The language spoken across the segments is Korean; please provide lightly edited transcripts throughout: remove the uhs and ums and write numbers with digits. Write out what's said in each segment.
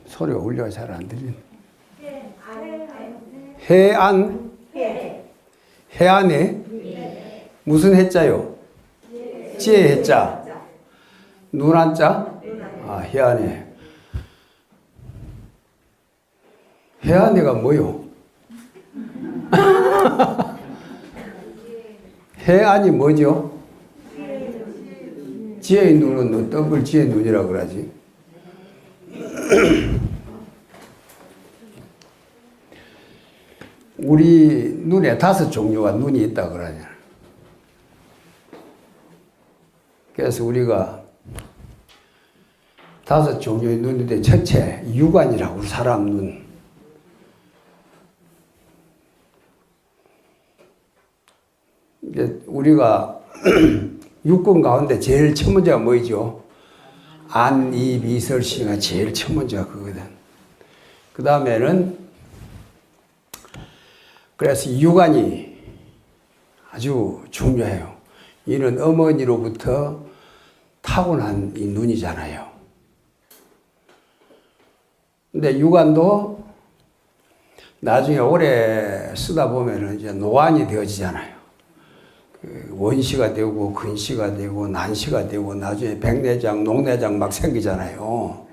소리가 울려가 잘 안 들리네. 해안? 해안에? 무슨 해자요? 지혜 해자. 눈 한자? 아, 해안에. 해안에가 뭐요? 해안이 뭐죠? 지혜의 눈은 어떤 걸 지혜의 눈이라고 그러지? 우리 눈에 5종류가 눈이 있다고 그러잖아. 그래서 우리가 5종류의 눈인데 첫째 육안이라고, 사람 눈. 우리가 육군 가운데 제일 첫 번째가 뭐죠? 안, 입, 이설, 시가 제일 첫 번째가 그거거든. 그 다음에는 그래서 육안이 아주 중요해요. 이는 어머니로부터 타고난 이 눈이잖아요. 근데 육안도 나중에 오래 쓰다 보면은 이제 노안이 되어지잖아요. 원시가 되고 근시가 되고 난시가 되고 나중에 백내장, 녹내장 막 생기잖아요.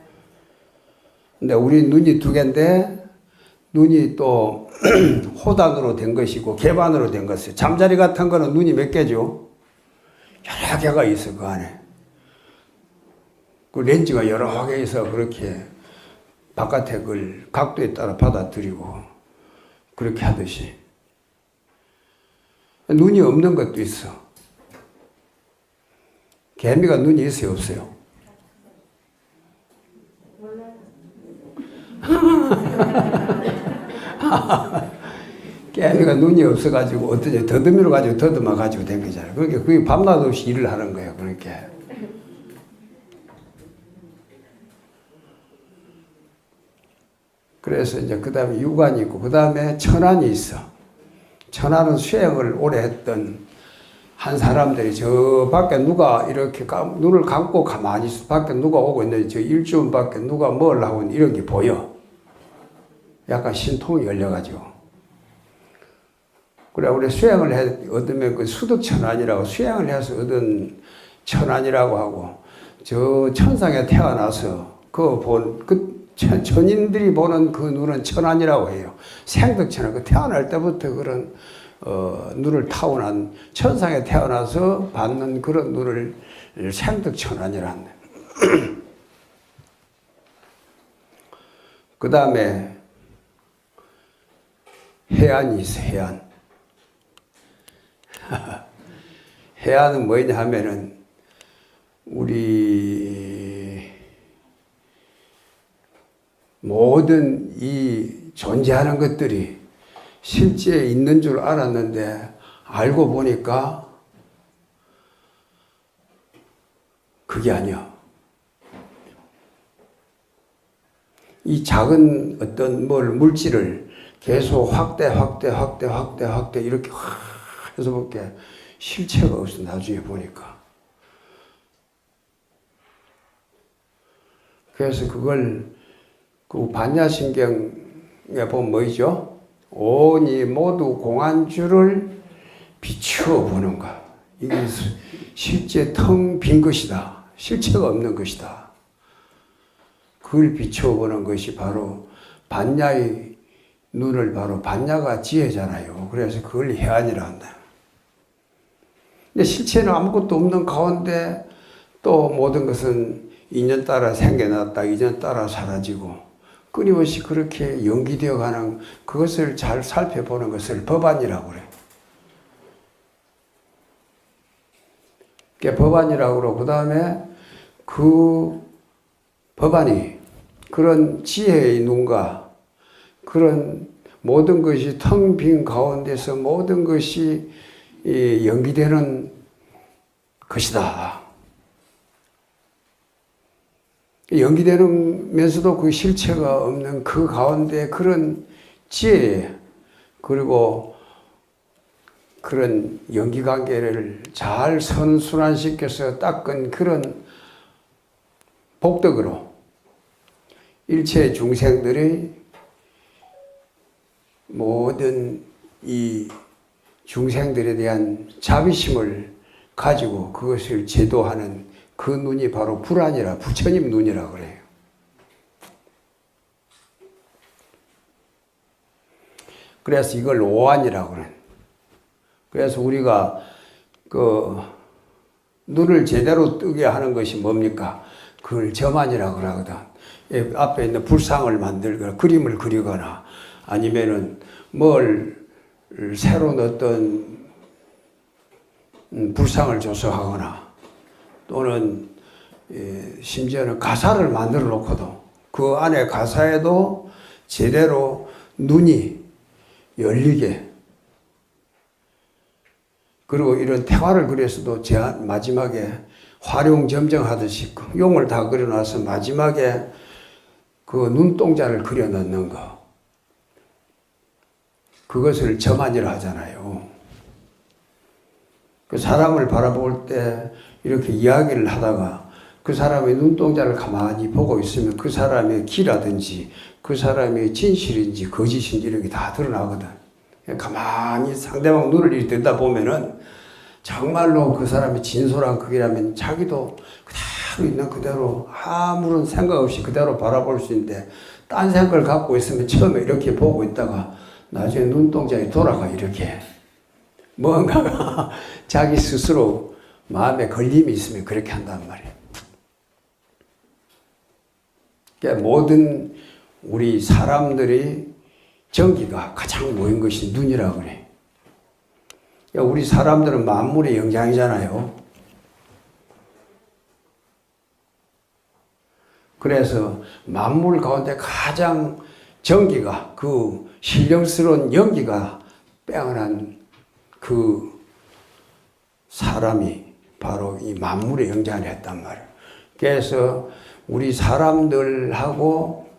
근데 우리 눈이 2개인데 눈이 또 호단으로 된 것이고 개반으로 된 것이에요. 잠자리 같은 거는 눈이 몇 개죠? 여러 개가 있어, 그 안에. 그 렌즈가 여러 개 있어 그렇게 바깥에 그 각도에 따라 받아들이고 그렇게 하듯이. 눈이 없는 것도 있어. 개미가 눈이 있어요, 없어요? 개미가 눈이 없어가지고 어떠냐, 더듬이로 가지고 더듬어 가지고 된 거잖아요. 그렇게 그게 밤낮 없이 일을 하는 거예요, 그렇게. 그래서 이제 그 다음에 육안이 있고, 그 다음에 천안이 있어. 천안은 수행을 오래 했던 한 사람들이 저 밖에 누가 이렇게 눈을 감고 가만히 있어. 밖에 누가 오고 있는데 저 일주일 밖에 누가 뭘 하고 있는 이런 게 보여. 약간 신통이 열려가지고. 그래, 우리 수행을 얻으면 그 수득천안이라고 수행을 해서 얻은 천안이라고 하고, 저 천상에 태어나서 천인들이 보는 그 눈은 천안이라고 해요. 생득천안. 그 태어날 때부터 그런, 눈을 타고난, 천상에 태어나서 받는 그런 눈을 생득천안이란다. 그 다음에 해안이 있어, 해안. 해안은 뭐냐 하면은, 우리 모든 이 존재하는 것들이 실제 있는 줄 알았는데 알고 보니까 그게 아니야. 이 작은 어떤 물질을 계속 확대 이렇게 해서 볼게 실체가 없어, 나중에 보니까. 그래서 그걸 그 반야신경에 보면 뭐죠? 온이 모두 공안주를 비추어 보는 것. 이게 실제 텅 빈 것이다. 실체가 없는 것이다. 그걸 비추어 보는 것이 바로 반야의 눈을, 바로 반야가 지혜잖아요. 그래서 그걸 해안이라 한다. 근데 실체는 아무것도 없는 가운데 또 모든 것은 인연 따라 생겨났다, 인연 따라 사라지고 끊임없이 그렇게 연기되어 가는 그것을 잘 살펴보는 것을 법안이라고 그래. 그게 법안이라고 그러고, 그 다음에 그 법안이 그런 지혜의 눈과 그런 모든 것이 텅 빈 가운데서 모든 것이 연기되는 것이다. 연기되면서도 그 실체가 없는 그 가운데 그런 지혜, 그리고 그런 연기관계를 잘 선순환시켜서 닦은 그런 복덕으로 일체 중생들의 모든 이 중생들에 대한 자비심을 가지고 그것을 제도하는 그 눈이 바로 불안이라 부처님 눈이라 그래요. 그래서 이걸 오안이라고 그래요. 그래서 우리가 그 눈을 제대로 뜨게 하는 것이 뭡니까? 그걸 점안이라고 그러거든. 앞에 있는 불상을 만들거나 그림을 그리거나 아니면은 뭘 새로운 어떤 불상을 조성하거나 또는 심지어는 가사를 만들어 놓고도 그 안에 가사에도 제대로 눈이 열리게 그리고 이런 태화를 그려서도 마지막에 활용점정하듯이 용을 다 그려놔서 마지막에 그 눈동자를 그려 넣는 거 그것을 점안이라 하잖아요. 그 사람을 바라볼 때 이렇게 이야기를 하다가 그 사람의 눈동자를 가만히 보고 있으면 그 사람의 기라든지 그 사람의 진실인지 거짓인지 이런 게 다 드러나거든. 가만히 상대방 눈을 이렇게 들다 보면은 정말로 그 사람이 진솔한 그게라면 자기도 그대로 있는 그대로 아무런 생각 없이 그대로 바라볼 수 있는데 딴 생각을 갖고 있으면 처음에 이렇게 보고 있다가 나중에 눈동자에 돌아가 이렇게 뭔가가 자기 스스로 마음에 걸림이 있으면 그렇게 한단 말이에요. 그러니까 모든 우리 사람들이 전기가 가장 모인 것이 눈이라고 그래. 그러니까 우리 사람들은 만물의 영장이잖아요. 그래서 만물 가운데 가장 전기가 그 신령스러운 연기가 빼어난 그 사람이 바로 이 만물의 영장을 했단 말이에요. 그래서 우리 사람들하고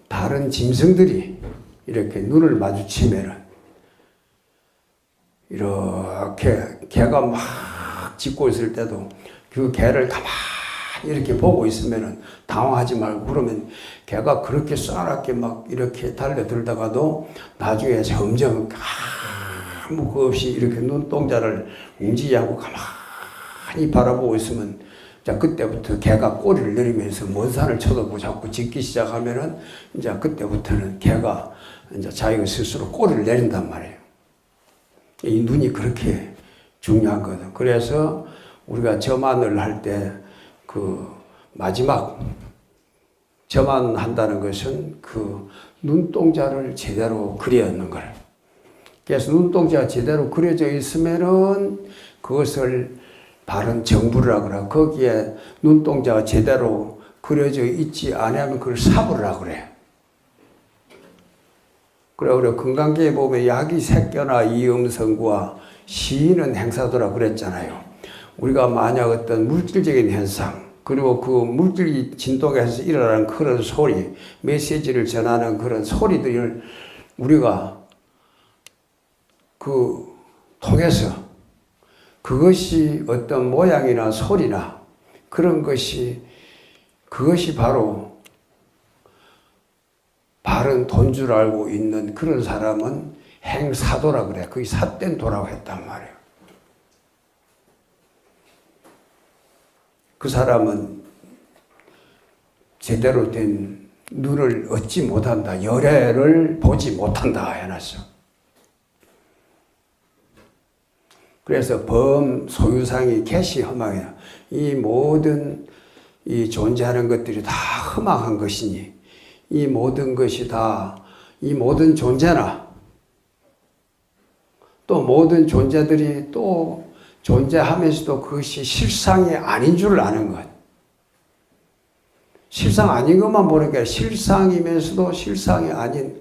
다른 짐승들이 이렇게 눈을 마주치면은 이렇게 개가 막 짖고 있을 때도 그 개를 가만히 이렇게 보고 있으면은 당황하지 말고 그러면 개가 그렇게 싸납게 막 이렇게 달려들다가도 나중에 점점 아무 거 없이 이렇게 눈동자를 움직이지 않고 가만히 바라보고 있으면 자 그때부터 개가 꼬리를 내리면서 먼 산을 쳐다보고 자꾸 짖기 시작하면은 이제 그때부터는 개가 이제 자기가 스스로 꼬리를 내린단 말이에요. 이 눈이 그렇게 중요한 거다. 그래서 우리가 점안을 할 때 그 마지막 점안한다는 것은 그 눈동자를 제대로 그려놓는 거예요. 그래서 눈동자가 제대로 그려져 있으면은 그것을 바른 정부라 그래. 거기에 눈동자가 제대로 그려져 있지 않으면 그걸 사부라 그래. 그래, 우리 건강계에 보면 약이 새겨나 이음성과 시인은 행사도라 그랬잖아요. 우리가 만약 어떤 물질적인 현상, 그리고 그 물질이 진동에서 일어나는 그런 소리, 메시지를 전하는 그런 소리들을 우리가 그 통해서 그것이 어떤 모양이나 소리나 그런 것이 그것이 바로 바른 돈 줄 알고 있는 그런 사람은 행사도라 그래. 그게 삿된 도라고 했단 말이에요. 그 사람은 제대로 된 눈을 얻지 못한다. 열애를 보지 못한다 해놨어. 그래서 범 소유상이 개시 험하게 이 모든 이 존재하는 것들이 다 험악한 것이니 이 모든 것이 다 이 모든 존재나 또 모든 존재들이 또 존재하면서도 그것이 실상이 아닌 줄 아는 것. 실상 아닌 것만 보는 게 아니라 실상이면서도 실상이 아닌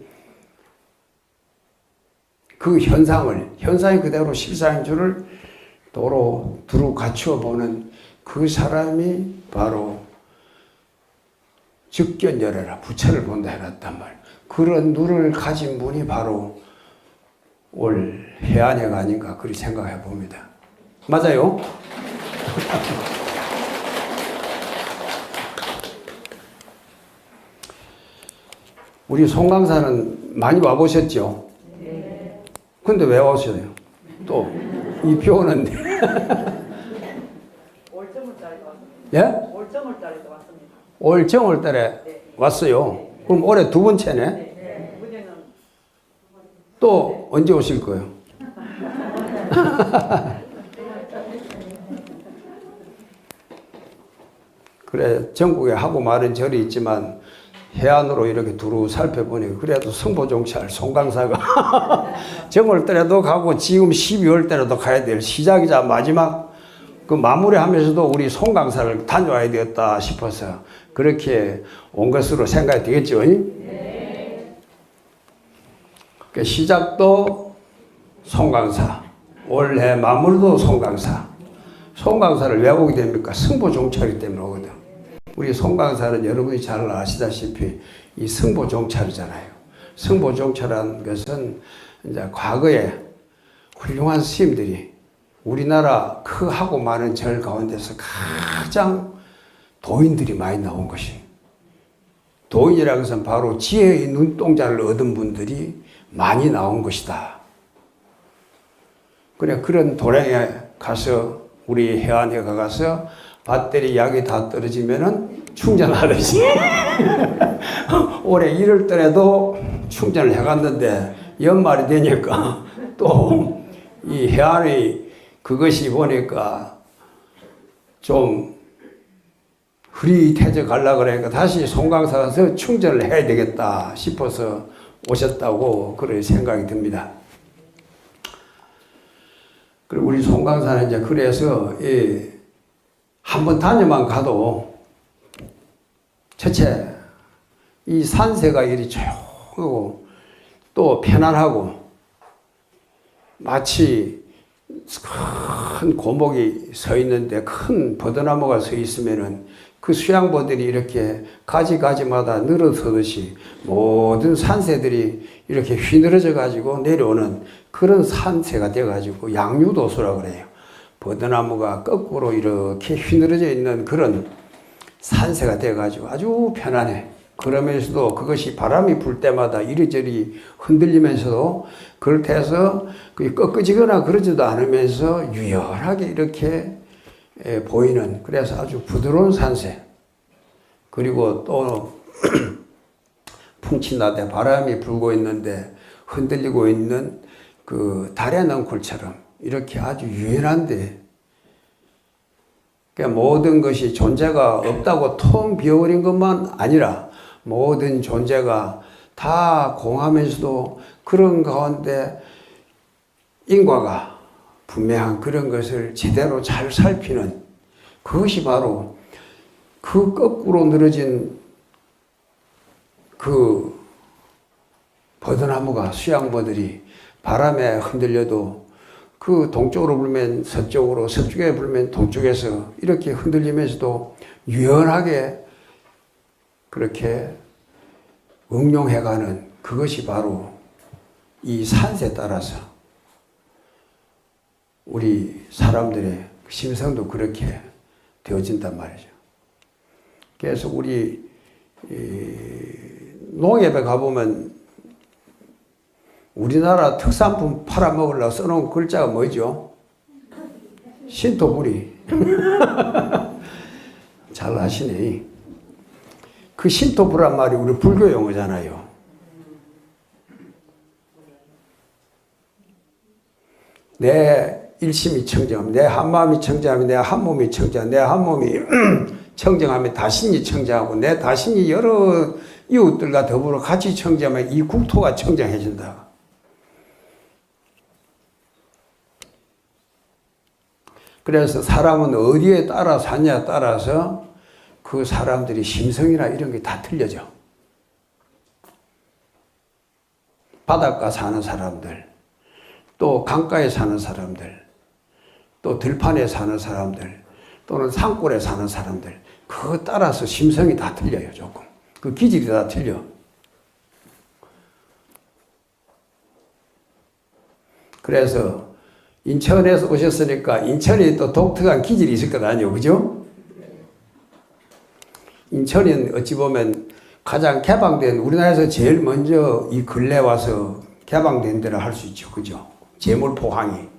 그 현상이 그대로 실상인 줄을 두루 갖추어 보는 그 사람이 바로 즉견열애라 부처를 본다 해놨단 말이에요. 그런 눈을 가진 분이 바로 올 해안해가 아닌가 그렇게 생각해 봅니다. 맞아요? 우리 송강사는 많이 와보셨죠? 네. 근데 왜 오셔요? 또, 이 비 오는데. 올 정월달에도 왔습니다. 예? 올 정월달에도 왔습니다. 올 정월달에 네. 왔어요. 그럼 올해 두 번째네? 네. 이번에는 또 언제 오실 거예요? 그래, 전국에 하고 많은 절이 있지만 해안으로 이렇게 두루 살펴보니 그래도 성보종찰 송강사가 정월달에도 가고 지금 12월 달에도 가야 될 시작이자 마지막 그 마무리하면서도 우리 송강사를 다녀와야 되겠다 싶어서 그렇게 온 것으로 생각이 되겠죠. 네. 그 시작도 송강사, 올해 마무리도 송강사. 송강사를 왜 오게 됩니까? 승보종찰이기 때문에 오거든. 우리 송강사는 여러분이 잘 아시다시피 이 승보종찰이잖아요. 승보종찰한 것은 이제 과거에 훌륭한 스님들이 우리나라 크하고 많은 절 가운데서 가장 도인들이 많이 나온 것이. 도인이라는 것은 바로 지혜의 눈동자를 얻은 분들이 많이 나온 것이다. 그래, 그런 도량에 가서 우리 해안에 가서 배터리 약이 다 떨어지면은 충전하듯이 올해 1월달에도 충전을 해갔는데 연말이 되니까 또 이 해안의 그것이 보니까 좀 흐릿해져 가려고 그러니까 다시 송강사 가서 충전을 해야 되겠다 싶어서 오셨다고 그런 생각이 듭니다. 그리고 우리 송강사는 이제 그래서 한번 다녀만 가도 첫째 이 산세가 이리 조용하고 또 편안하고 마치 큰 고목이 서 있는데 큰 버드나무가 서 있으면은 그 수양보들이 이렇게 가지가지마다 늘어서듯이 모든 산세들이 이렇게 휘늘어져 가지고 내려오는 그런 산세가 돼 가지고 양유도수라 그래요. 버드나무가 거꾸로 이렇게 휘늘어져 있는 그런 산세가 돼 가지고 아주 편안해. 그러면서도 그것이 바람이 불 때마다 이리저리 흔들리면서도 그렇게 해서 꺾어지거나 그러지도 않으면서 유연하게 이렇게 보이는 그래서 아주 부드러운 산세. 그리고 또 풍치나대 바람이 불고 있는데 흔들리고 있는 그 달의 넝쿨처럼 이렇게 아주 유연한데 그러니까 모든 것이 존재가 없다고 텅 비어버린 것만 아니라 모든 존재가 다 공하면서도 그런 가운데 인과가 분명한 그런 것을 제대로 잘 살피는 그것이 바로 그 거꾸로 늘어진 그 버드나무가 수양버들이 바람에 흔들려도 그 동쪽으로 불면 서쪽으로 서쪽에 불면 동쪽에서 이렇게 흔들리면서도 유연하게 그렇게 응용해가는 그것이 바로 이 산세에 따라서 우리 사람들의 심성도 그렇게 되어진단 말이죠. 그래서 우리 농협에 가보면 우리나라 특산품 팔아먹으려고 써놓은 글자가 뭐죠? 신토부리. 잘 아시네. 그 신토부란 말이 우리 불교 용어잖아요. 내 일심이 청정하면, 내 한마음이 청정하면 내 한몸이 청정하고, 내 한몸이 청정하면 다신이 청정하고, 내 다신이 여러 이웃들과 더불어 같이 청정하면 이 국토가 청정해진다. 그래서 사람은 어디에 따라 사냐에 따라서 그 사람들이 심성이나 이런 게 다 틀려져. 바닷가 사는 사람들, 또 강가에 사는 사람들, 또 들판에 사는 사람들, 또는 산골에 사는 사람들, 그거 따라서 심성이 다 틀려요, 조금. 그 기질이 다 틀려. 그래서 인천에서 오셨으니까 인천이 또 독특한 기질이 있을 것 아니에요, 그죠? 인천은 어찌 보면 가장 개방된, 우리나라에서 제일 먼저 이 근래 와서 개방된 데라 할 수 있죠. 그죠? 제물 포항이.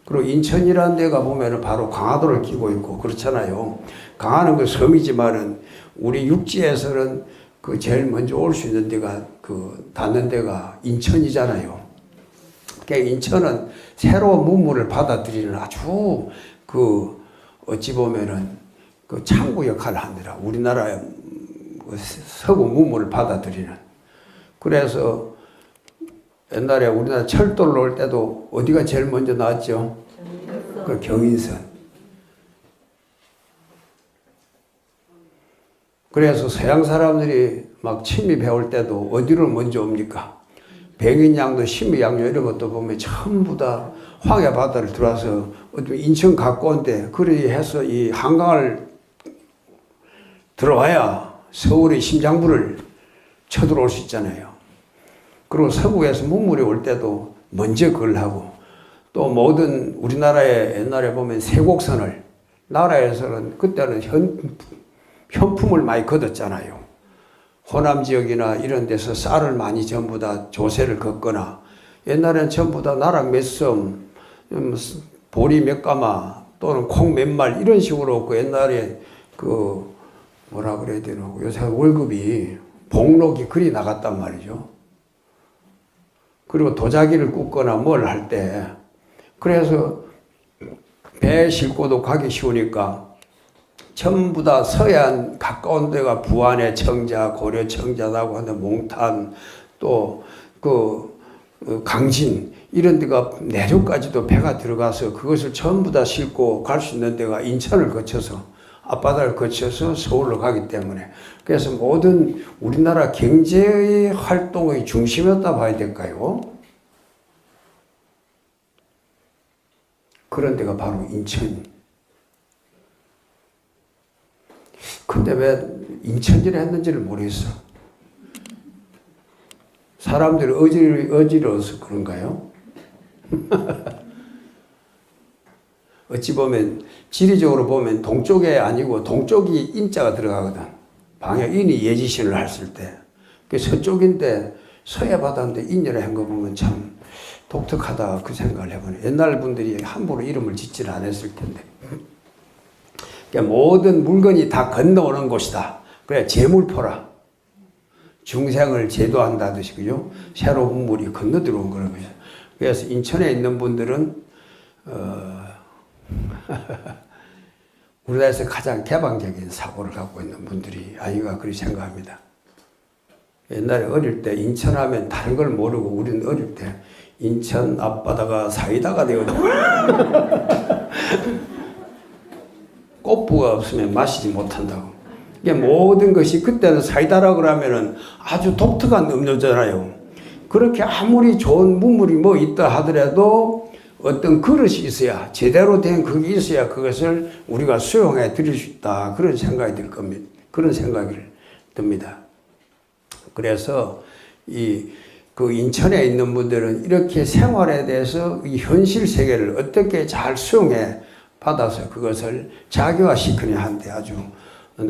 그리고 인천이라는 데가 보면은 바로 강화도를 끼고 있고 그렇잖아요. 강화는 그 섬이지만은 우리 육지에서는 그 제일 먼저 올 수 있는 데가 그 닿는 데가 인천이잖아요. 그러니까 인천은 새로운 문물을 받아들이는 아주 그 어찌 보면은 그 창구 역할을 하느라 우리나라의 서구 문물을 받아들이는. 그래서 옛날에 우리나라 철도를 올 때도 어디가 제일 먼저 나왔죠? 그 경인선. 그래서 서양 사람들이 막 침입해 올 때도 어디로 먼저 옵니까? 백인양도 심의양요 이런 것도 보면 전부 다 황해 바다를 들어와서 인천 가까운데 그리 해서 이 한강을 들어와야 서울의 심장부를 쳐들어올 수 있잖아요. 그리고 서구에서 문물이 올 때도 먼저 그걸 하고 또 모든 우리나라에 옛날에 보면 세곡선을 나라에서는 그때는 현품을 많이 걷었잖아요. 호남 지역이나 이런 데서 쌀을 많이 전부 다 조세를 걷거나 옛날엔 전부 다 나락 몇 섬, 보리 몇 가마 또는 콩 몇 말 이런 식으로 그 옛날에 그 뭐라 그래야 되나 요새 월급이 복록이 그리 나갔단 말이죠. 그리고 도자기를 굽거나 뭘 할 때 그래서 배 싣고도 가기 쉬우니까 전부 다 서해안 가까운 데가 부안의 청자, 고려 청자라고 하는 몽탄 또 그 강진 이런 데가 내륙까지도 배가 들어가서 그것을 전부 다 싣고 갈 수 있는 데가 인천을 거쳐서 앞바다를 거쳐서 서울로 가기 때문에 그래서 모든 우리나라 경제 활동의 중심이었다 봐야 될까요? 그런 데가 바로 인천. 근데 왜 인천지를 했는지를 모르겠어. 사람들이 어지러워서 그런가요? 어찌 보면 지리적으로 보면 동쪽에 아니고 동쪽이 인자가 들어가거든. 방역인이 예지신을 했을 때. 그 서쪽인데 서해 바다인데 인연을 한 거 보면 참 독특하다 그 생각을 해보네. 옛날 분들이 함부로 이름을 짓지는 않았을 텐데. 그러니까 모든 물건이 다 건너오는 곳이다. 그래 제물포라. 중생을 제도한다듯이 그죠? 새로운 물이 건너 들어온 거라고 해서. 그래서 인천에 있는 분들은 우리나라에서 가장 개방적인 사고를 갖고 있는 분들이 아닌가 그렇게 생각합니다. 옛날에 어릴 때 인천하면 다른 걸 모르고 우리는 어릴 때 인천 앞바다가 사이다가 되거든. 꽃부가 없으면 마시지 못한다고. 이게 모든 것이 그때는 사이다라고 그러면은 아주 독특한 음료잖아요. 그렇게 아무리 좋은 문물이 뭐 있다 하더라도 어떤 그릇이 있어야 제대로 된 그게 있어야 그것을 우리가 수용해 드릴 수 있다. 그런 생각이 들 겁니다. 그런 생각이 듭니다. 그래서 그 인천에 있는 분들은 이렇게 생활에 대해서 이 현실 세계를 어떻게 잘 수용해 받아서 그것을 자기화시키려 하는데 아주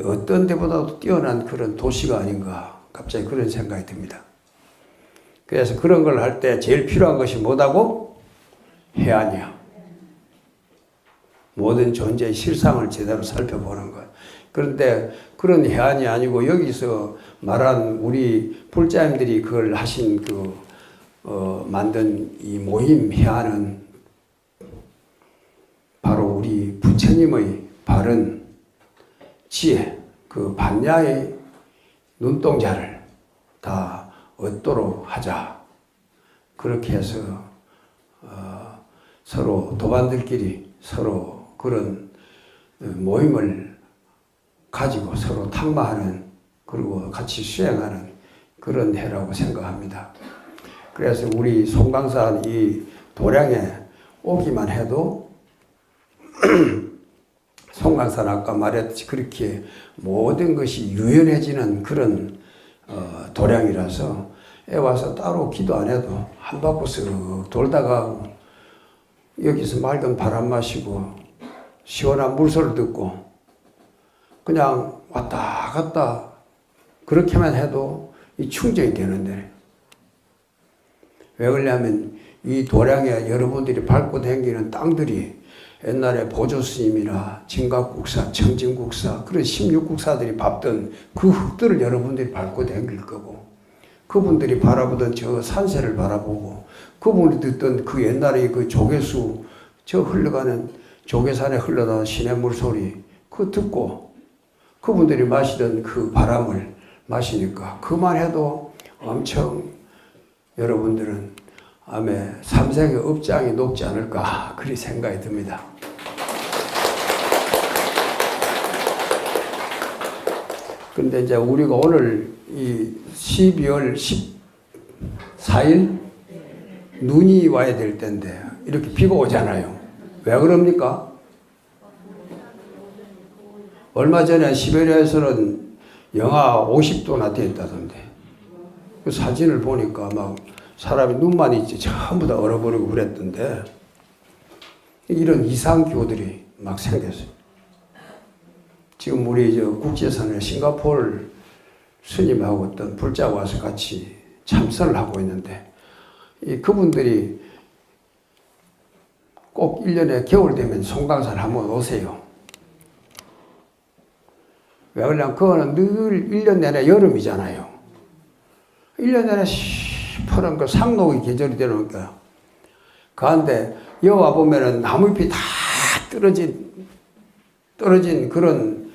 어떤 데보다도 뛰어난 그런 도시가 아닌가 갑자기 그런 생각이 듭니다. 그래서 그런 걸 할 때 제일 필요한 것이 뭐다고? 해안이야. 모든 존재의 실상을 제대로 살펴보는 것. 그런데 그런 해안이 아니고 여기서 말한 우리 불자님들이 그걸 하신 만든 이 모임 해안은 바로 우리 부처님의 바른 지혜, 그 반야의 눈동자를 다 얻도록 하자. 그렇게 해서 서로 도반들끼리 서로 그런 모임을 가지고 서로 탁마하는 그리고 같이 수행하는 그런 해라고 생각합니다. 그래서 우리 송강산 이 도량에 오기만 해도 송강산 아까 말했듯이 그렇게 모든 것이 유연해지는 그런 도량이라서 애 와서 따로 기도 안 해도 한 바퀴 쓱 돌다가 여기서 맑은 바람 마시고 시원한 물소리 듣고 그냥 왔다 갔다 그렇게만 해도 이 충전이 되는데. 왜 그러냐면 이 도량에 여러분들이 밟고 다니는 땅들이 옛날에 보조스님이나 진각국사, 청진국사 그런 16국사들이 밟던 그 흙들을 여러분들이 밟고 다닐 거고 그분들이 바라보던 저 산세를 바라보고 그분이 듣던 그 옛날에 그 조개수 저 흘러가는 조개산에 흘러나온 시냇물 소리 그거 듣고 그분들이 마시던 그 바람을 마시니까 그만 해도 엄청 여러분들은 아멘 삼생의 업장이 높지 않을까 그리 생각이 듭니다. 그런데 이제 우리가 오늘 이 12월 14일 눈이 와야 될 때인데 이렇게 비가 오잖아요. 왜 그럽니까? 얼마 전에 시베리아에서는 영하 50도 나타났다던데 그 사진을 보니까 막 사람이 눈만 있지 전부 다 얼어버리고 그랬던데 이런 이상기후들이 막 생겼어요. 지금 우리 저 국제선에 싱가포르 스님하고 어떤 불자가 와서 같이 참선을 하고 있는데 그분들이 꼭 1년에 겨울 되면 송강산 한번 오세요. 왜 그러냐면 그거는 늘 1년 내내 여름이잖아요. 1년 내내 시퍼런 그 상록의 계절이 되는 거야. 그런데 여기 와보면은 나무잎이 다 떨어진 그런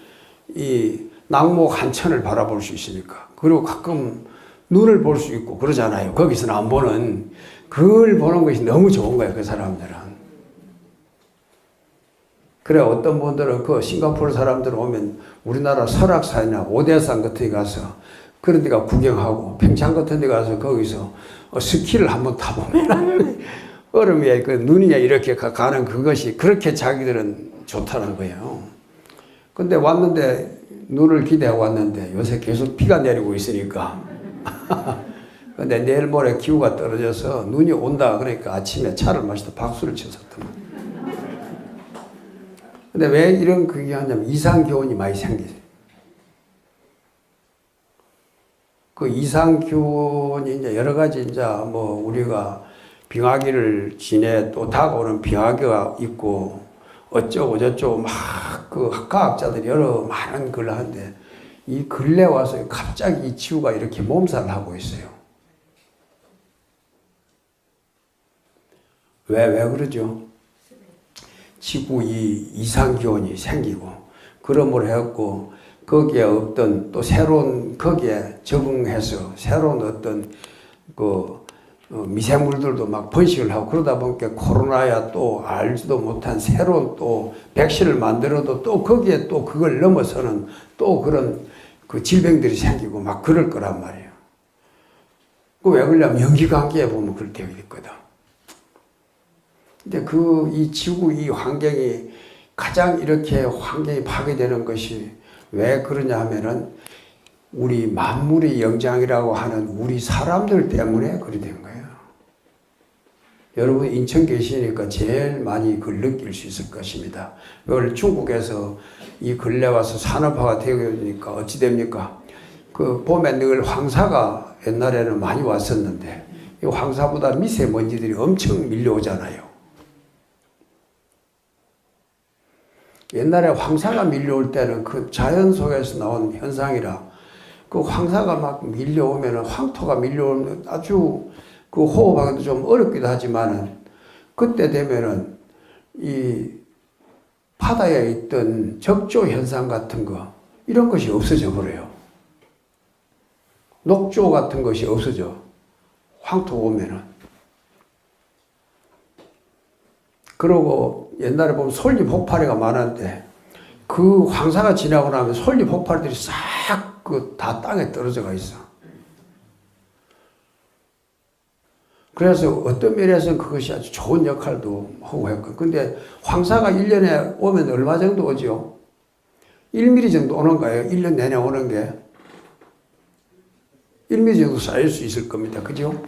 이 낙목 한천을 바라볼 수 있으니까. 그리고 가끔 눈을 볼 수 있고 그러잖아요. 거기서는 안 보는 그걸 보는 것이 너무 좋은 거예요. 그 사람들은. 그래 어떤 분들은 그 싱가포르 사람들 오면 우리나라 설악산이나 오대산 같은 데 가서 그런 데가 구경하고 평창 같은 데 가서 거기서 스키를 한번 타보면 얼음 위에 그 눈이 이렇게 가는 그것이 그렇게 자기들은 좋다는 거예요. 근데 왔는데 눈을 기대하고 왔는데 요새 계속 비가 내리고 있으니까 근데 내일 모레 기후가 떨어져서 눈이 온다 그러니까 아침에 차를 마시다 박수를 쳤었더만. 근데 왜 이런 그게 하냐면 이상기온이 많이 생기죠. 그 이상기온이 이제 여러 가지 이제 뭐 우리가 빙하기를 지내 또 다가오는 빙하기가 있고 어쩌고 저쩌고 막 그 과학자들이 여러 많은 걸 하는데 이 근래 와서 갑자기 이 지구가 이렇게 몸살을 하고 있어요. 왜 그러죠? 지구 이 이상기온이 생기고 그러므로 해갖고 거기에 어떤 또 새로운 거기에 적응해서 새로운 어떤 그 미생물들도 막 번식을 하고 그러다 보니까 코로나야 또 알지도 못한 새로운 또 백신을 만들어도 또 거기에 또 그걸 넘어서는 또 그런 그 질병들이 생기고 막 그럴 거란 말이에요. 그 왜 그러냐면 연기관계에 보면 그렇게 되어 있거든. 근데 이 지구 이 환경이 가장 이렇게 환경이 파괴되는 것이 왜 그러냐 하면은 우리 만물의 영장이라고 하는 우리 사람들 때문에 그리 된 거예요. 여러분 인천 계시니까 제일 많이 그걸 느낄 수 있을 것입니다. 이걸 중국에서 이 근래 와서 산업화가 되니까 어찌 됩니까? 그 봄에 늘 황사가 옛날에는 많이 왔었는데 이 황사보다 미세먼지들이 엄청 밀려오잖아요. 옛날에 황사가 밀려올 때는 그 자연 속에서 나온 현상이라 그 황사가 막 밀려오면 황토가 밀려오면 아주 그 호흡하기도 좀 어렵기도 하지만은 그때 되면은 이 바다에 있던 적조 현상 같은 거 이런 것이 없어져 버려요. 녹조 같은 것이 없어져. 황토 오면은. 그러고 옛날에 보면 솔잎 폭발이가 많았는데 그 황사가 지나고 나면 솔잎 폭발들이 싹 그 다 땅에 떨어져가 있어. 그래서 어떤 면에서는 그것이 아주 좋은 역할도 하고 했고. 근데 황사가 1년에 오면 얼마 정도 오죠? 1mm 정도 오는 거예요. 1년 내내 오는 게. 1mm 정도 쌓일 수 있을 겁니다. 그죠?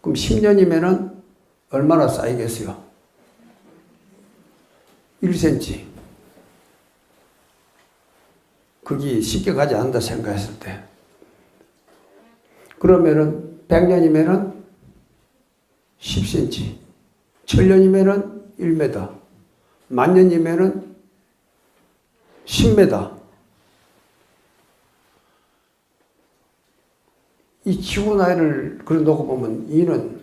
그럼 10년이면은 얼마나 쌓이겠어요? 1cm. 그게 쉽게 가지 않는다 생각했을 때. 그러면은 100년이면은 10cm, 1000년이면은 1m, 10,000년이면은 10m. 이 지구 나이를 그래 놓고 보면 이는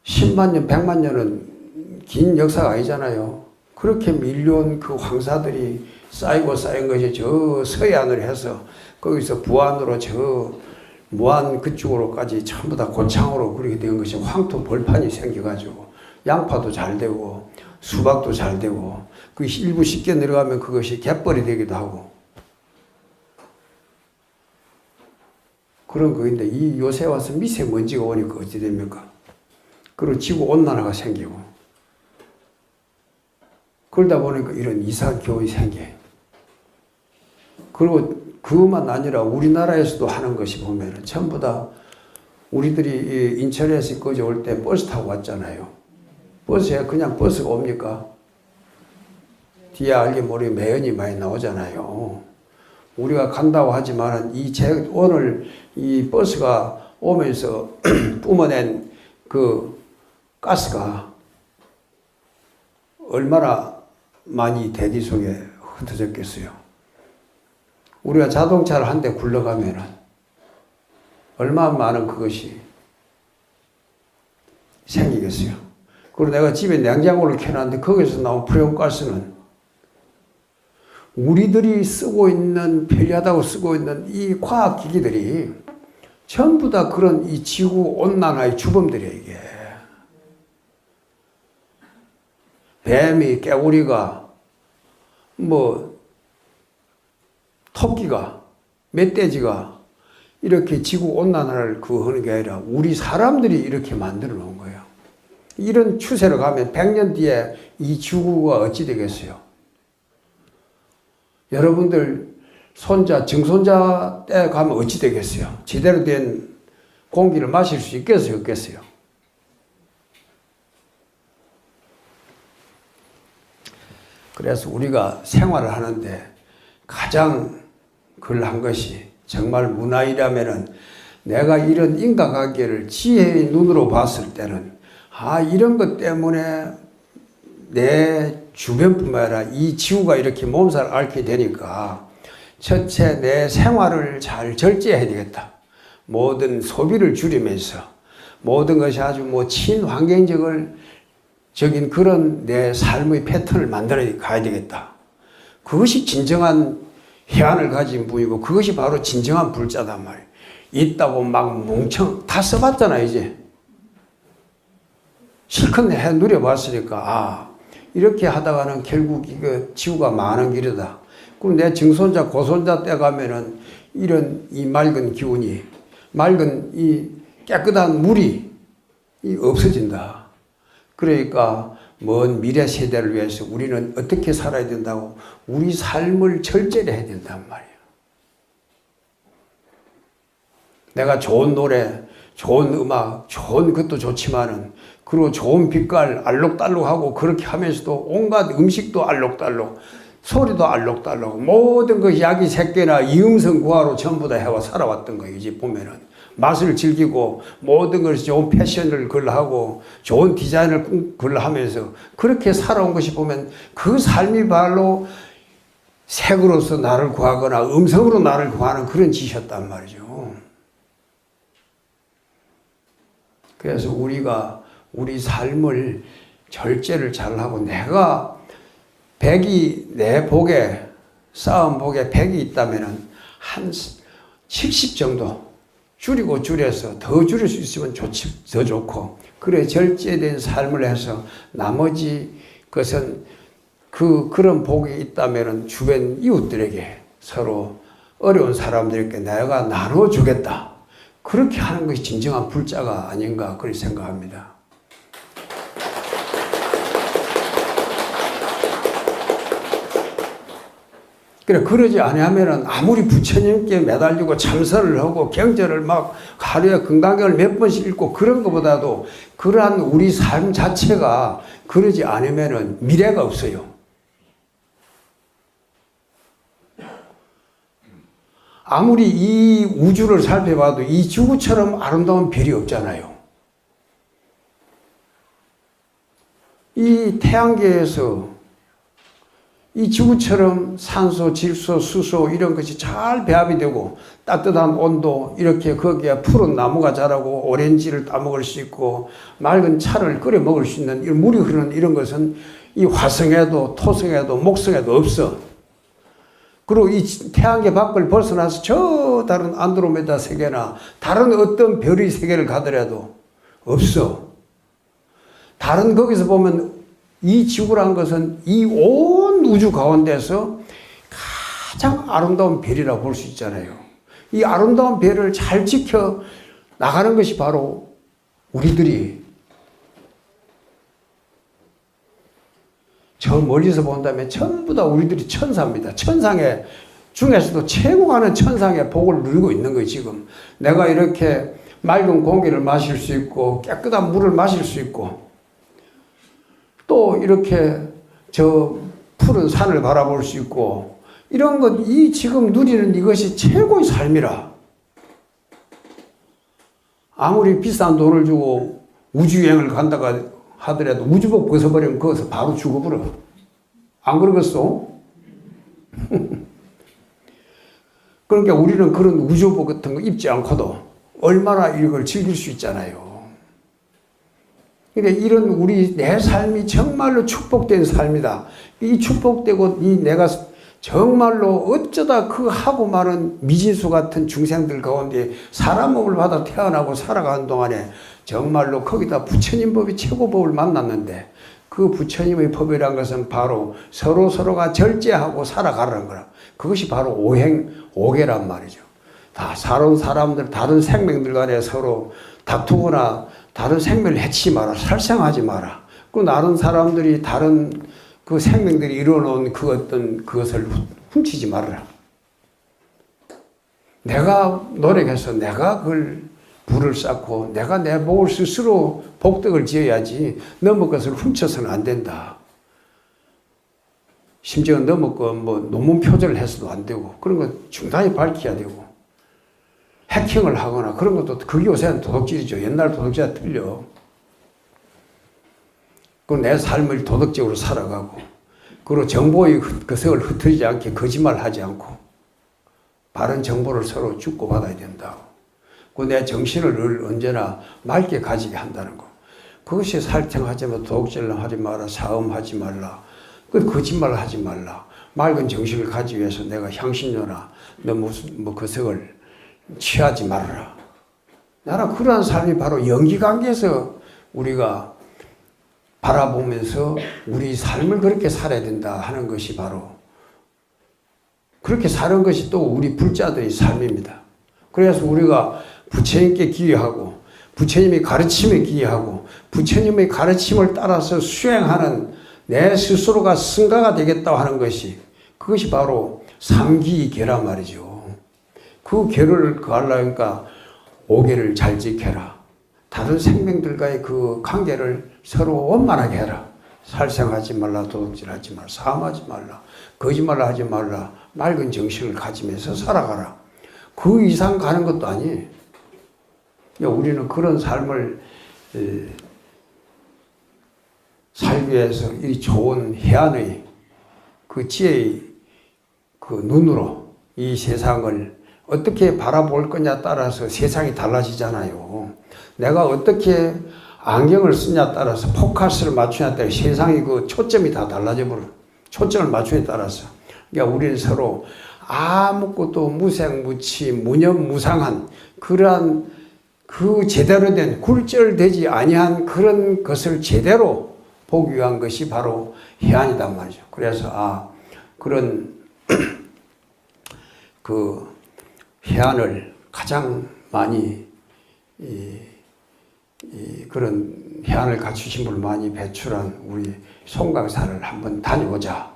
10만 년, 100만 년은 긴 역사가 아니잖아요. 그렇게 밀려온 그 황사들이 쌓이고 쌓인 것이 저 서해안으로 해서 거기서 부안으로 저 무안 그쪽으로까지 전부 다 고창으로 그렇게 된 것이 황토 벌판이 생겨가지고 양파도 잘 되고 수박도 잘 되고 그 일부 쉽게 내려가면 그것이 갯벌이 되기도 하고 그런 거인데 이 요새 와서 미세먼지가 오니까 어찌 됩니까? 그리고 지구 온난화가 생기고 그러다 보니까 이런 이상한 기온이 생겨요. 그리고 그것만 아니라 우리나라에서도 하는 것이 보면은 전부 다 우리들이 인천에서 거기 올 때 버스 타고 왔잖아요. 버스에 그냥 버스가 옵니까? 뒤에 알게 모르게 매연이 많이 나오잖아요. 우리가 간다고 하지만 오늘 이 버스가 오면서 뿜어낸 그 가스가 얼마나 많이 대기 속에 흩어졌겠어요. 우리가 자동차를 한 대 굴러가면은 얼마나 많은 그것이 생기겠어요. 그리고 내가 집에 냉장고를 켜놨는데 거기서 나온 프레온가스는 우리들이 쓰고 있는, 편리하다고 쓰고 있는 이 과학기기들이 전부 다 그런 이 지구 온난화의 주범들이에요, 이게. 뱀이, 깨구리가, 토끼가, 멧돼지가 이렇게 지구 온난화를 하는 게 아니라 우리 사람들이 이렇게 만들어 놓은 거예요. 이런 추세로 가면 100년 뒤에 이 지구가 어찌 되겠어요? 여러분들 손자, 증손자 때 가면 어찌 되겠어요? 제대로 된 공기를 마실 수 있겠어요? 없겠어요? 그래서 우리가 생활을 하는데 가장 그걸 것이 정말 문화이라면은 내가 이런 인과관계를 지혜의 눈으로 봤을 때는 이런 것 때문에 내 주변뿐만 아니라 이 지구가 이렇게 몸살을 앓게 되니까 첫째 내 생활을 잘 절제해야 되겠다. 모든 소비를 줄이면서 모든 것이 아주 친환경적인 그런 내 삶의 패턴을 만들어 가야 되겠다. 그것이 진정한 해안을 가진 분이고 그것이 바로 진정한 불자단 말이에요. 있다고 막 뭉청 다 써봤잖아 이제. 실컷 해 누려봤으니까 이렇게 하다가는 결국 이거 지구가 망하는 길이다. 그럼 내 증손자 고손자 때 가면은 이런 이 맑은 기운이 맑은 이 깨끗한 물이 없어진다. 그러니까 먼 미래 세대를 위해서 우리는 어떻게 살아야 된다고 우리 삶을 절제를 해야 된단 말이에요. 내가 좋은 노래, 좋은 음악, 좋은 것도 좋지만은 그리고 좋은 빛깔 알록달록하고 그렇게 하면서도 온갖 음식도 알록달록, 소리도 알록달록, 모든 그 야기 새끼나 이음성 구하로 전부 다 해와 살아왔던 거예요. 이제 보면은 맛을 즐기고 모든 것을 좋은 패션을 하고 좋은 디자인을 하면서 그렇게 살아온 것이 보면 그 삶이 바로 색으로서 나를 구하거나 음성으로 나를 구하는 그런 짓이었단 말이죠. 그래서 우리가 우리 삶을 절제를 잘하고 내가 내 복에 쌓은 복에 100이 있다면 한 70 정도 줄여서 더 줄일 수 있으면 더 좋고 그래 절제된 삶을 해서 나머지 것은 그런 복이 있다면 주변 이웃들에게 서로 어려운 사람들에게 내가 나눠주겠다. 그렇게 하는 것이 진정한 불자가 아닌가 그렇게 생각합니다. 그래, 그러지 않으면은 아무리 부처님께 매달리고 참선을 하고 경전을 막 하루에 금강경을 몇 번씩 읽고 그런 것보다도 그러한 우리 삶 자체가 그러지 않으면은 미래가 없어요. 아무리 이 우주를 살펴봐도 이 지구처럼 아름다운 별이 없잖아요. 이 태양계에서 이 지구처럼 산소, 질소, 수소 이런 것이 잘 배합이 되고 따뜻한 온도 이렇게 거기에 푸른 나무가 자라고 오렌지를 따먹을 수 있고 맑은 차를 끓여 먹을 수 있는 이런 물이 흐르는 이런 것은 이 화성에도 토성에도 목성에도 없어. 그리고 이 태양계 밖을 벗어나서 저 다른 안드로메다 세계나 다른 어떤 별의 세계를 가더라도 없어. 다른 거기서 보면 이 지구란 것은 이 온 우주 가운데서 가장 아름다운 별이라고 볼 수 있잖아요. 이 아름다운 별을 잘 지켜 나가는 것이 바로 우리들이 저 멀리서 본다면 전부 다 우리들이 천사입니다. 천상의 중에서도 최고가는 천상의 복을 누리고 있는 거예요. 지금 내가 이렇게 맑은 공기를 마실 수 있고 깨끗한 물을 마실 수 있고 또 이렇게 저 푸른 산을 바라볼 수 있고 이런 것, 이 지금 누리는 이것이 최고의 삶이라. 아무리 비싼 돈을 주고 우주여행을 간다가 하더라도 우주복 벗어버리면 거기서 바로 죽어버려. 안 그러겠어? 그러니까 우리는 그런 우주복 같은 거 입지 않고도 얼마나 이걸 즐길 수 있잖아요. 그러니까 이런 우리 내 삶이 정말로 축복된 삶이다. 이 축복되고 이 내가 정말로 어쩌다 그 하고 많은 미진수 같은 중생들 가운데 사람 몸을 받아 태어나고 살아가는 동안에 정말로 거기다 부처님 법이 최고 법을 만났는데 그 부처님의 법이란 것은 바로 서로가 절제하고 살아가라는 거라. 그것이 바로 오계란 말이죠. 다 사는 사람들, 다른 생명들 간에 서로 다투거나 다른 생명을 해치지 마라. 살생하지 마라. 그 다른 사람들이 다른 그 생명들이 이뤄놓은 그 어떤 그것을 훔치지 말아라. 내가 노력해서 내가 그걸 부를 쌓고 내가 내 복을 스스로 복덕을 지어야지 너무 것을 훔쳐서는 안 된다. 심지어 너무 뭐 논문 표절을 해서도 안 되고 그런 거 중단히 밝혀야 되고 해킹을 하거나 그런 것도 그게 요새는 도덕질이죠. 옛날 도덕질과 틀려. 그 내 삶을 도덕적으로 살아가고 그리고 정보의 그석을 흩어지지 않게 거짓말하지 않고 바른 정보를 서로 주고받아야 된다. 그 내 정신을 늘 언제나 맑게 가지게 한다는 거. 그것이 살청하지 마, 도덕질을 하지 마라, 사음하지 말라, 그 거짓말을 하지 말라. 맑은 정신을 가지기 위해서 내가 향신료나 너 무슨 뭐 그석을 취하지 말아라. 나는 그러한 삶이 바로 연기관계에서 우리가 바라보면서 우리 삶을 그렇게 살아야 된다 하는 것이 바로 그렇게 사는 것이 또 우리 불자들의 삶입니다. 그래서 우리가 부처님께 기여하고 부처님의 가르침에 기여하고 부처님의 가르침을 따라서 수행하는 내 스스로가 승가가 되겠다고 하는 것이 그것이 바로 삼기계란 말이죠. 그 계를 가하려니까 오계를 잘 지켜라. 다른 생명들과의 그 관계를 서로 원만하게 해라. 살생하지 말라, 도둑질하지 말라, 사함하지 말라, 거짓말 하지 말라, 맑은 정신을 가지면서 살아가라. 그 이상 가는 것도 아니에요. 우리는 그런 삶을 살기 위해서 이 좋은 해안의 그 지혜의 그 눈으로 이 세상을 어떻게 바라볼 거냐 따라서 세상이 달라지잖아요. 내가 어떻게 안경을 쓰냐 따라서 포커스를 맞추냐에 따라 세상이 그 초점이 다 달라져 버려. 초점을 맞추냐에 따라서. 그러니까 우리는 서로 아무것도 무생무치 무념무상한 그러한 그 제대로 된 굴절되지 아니한 그런 것을 제대로 보기 위한 것이 바로 해안이단 말이죠. 그래서 그런 그 해안을 가장 많이 그런 해안을 갖추신 분을 많이 배출한 우리 송강산을 한번 다녀오자.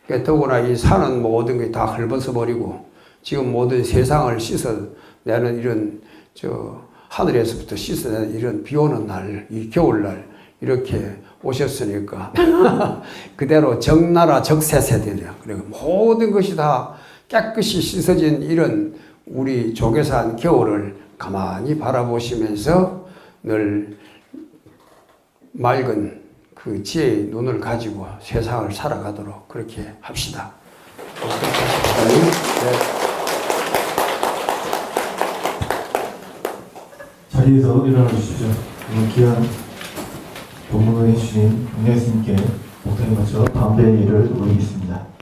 그러니까 더구나 이 산은 모든 게 다 헐벗어 버리고 지금 모든 세상을 씻어내는 이런 하늘에서부터 씻어내는 이런 비 오는 날, 이 겨울날 이렇게 오셨으니까 그대로 적나라 적세세되려. 그리고 모든 것이 다 깨끗이 씻어진 이런 우리 조계산 겨울을 가만히 바라보시면서 늘 맑은 그 지혜의 눈을 가지고 세상을 살아가도록 그렇게 합시다. 자리에서 일어나 주시죠. 오늘 귀한 본문을 해주신 은혜 스님께 목탁에 맞춰 반배의 예를 올리겠습니다.